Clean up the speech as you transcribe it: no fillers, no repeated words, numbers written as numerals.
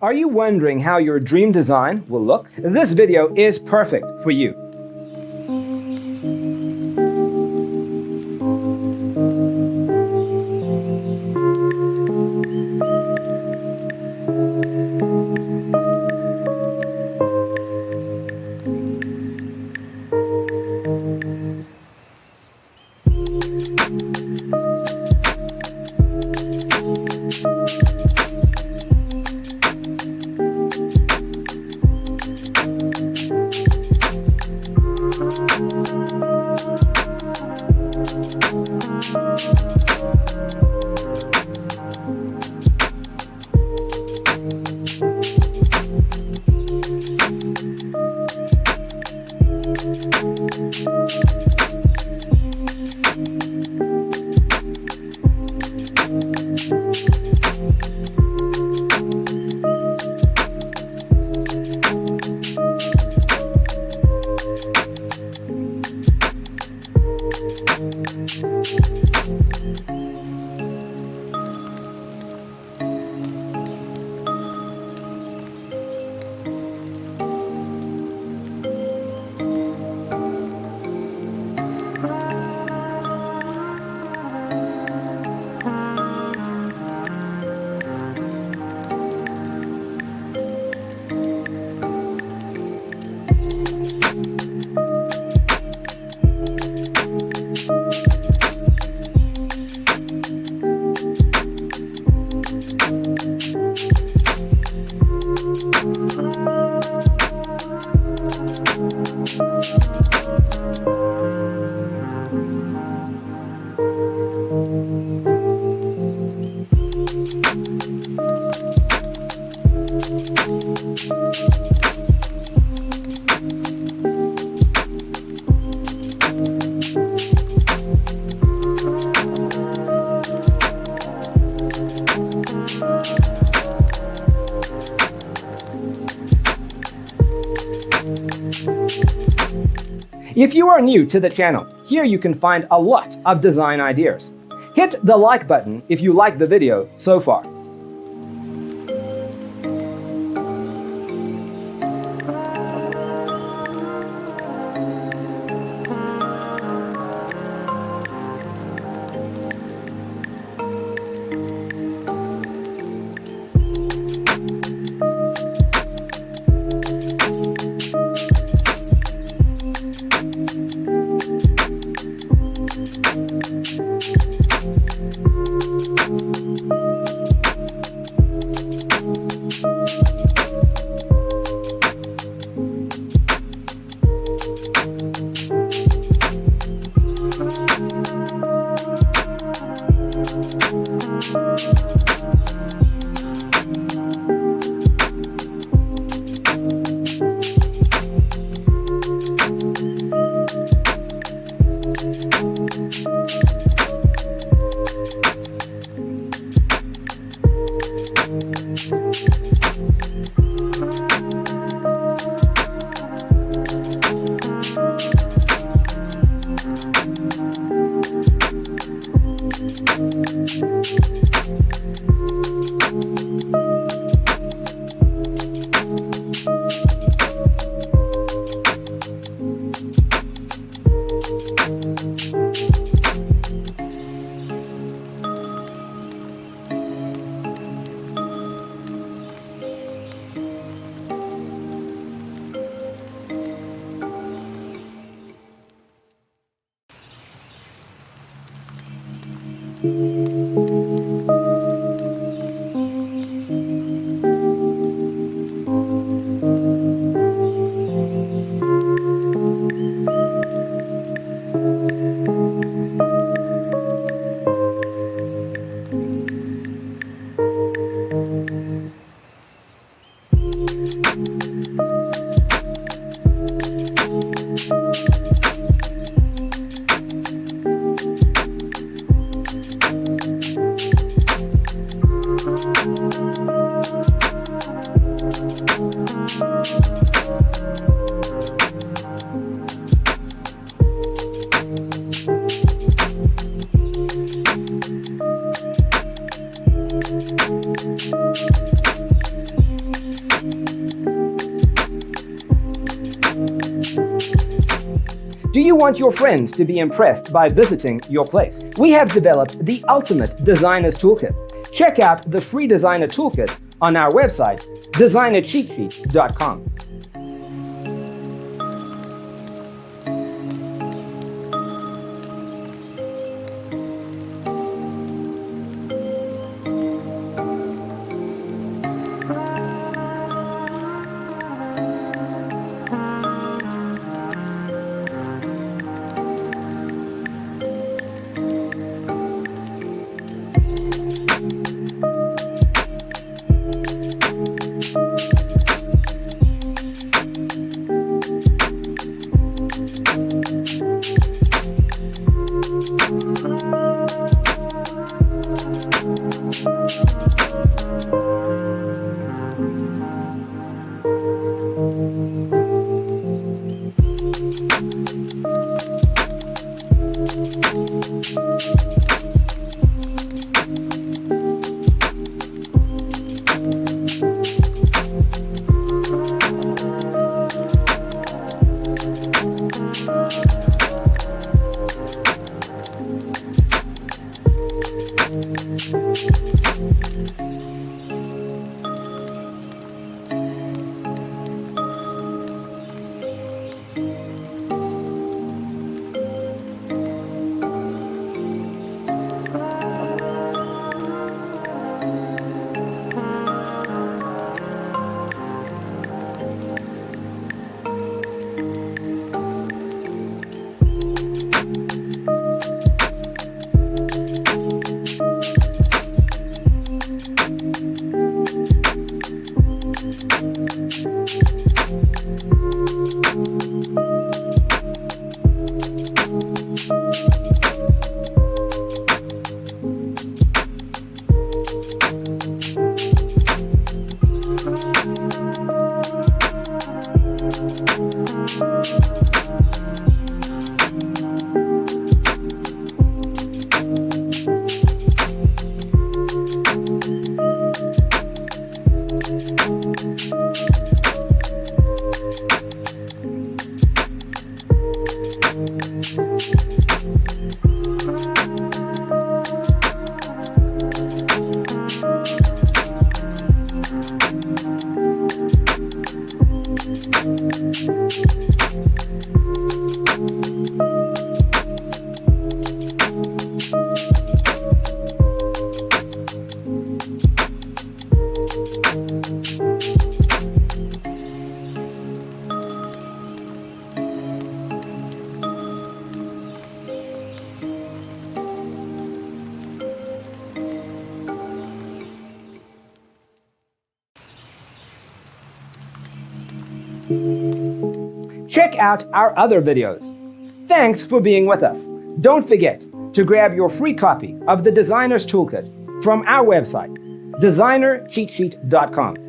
Are you wondering how your dream design will look? This video is perfect for you. If you are new to the channel, here you can find a lot of design ideas. Hit the like button if you like the video so far. you want your friends to be impressed by visiting your place, we have developed the ultimate designer's toolkit. Check out the free designer toolkit on our website, designercheatsheet.com. Check out our other videos. Thanks for being with us. Don't forget to grab your free copy of the Designer's Toolkit from our website, designercheatsheet.com.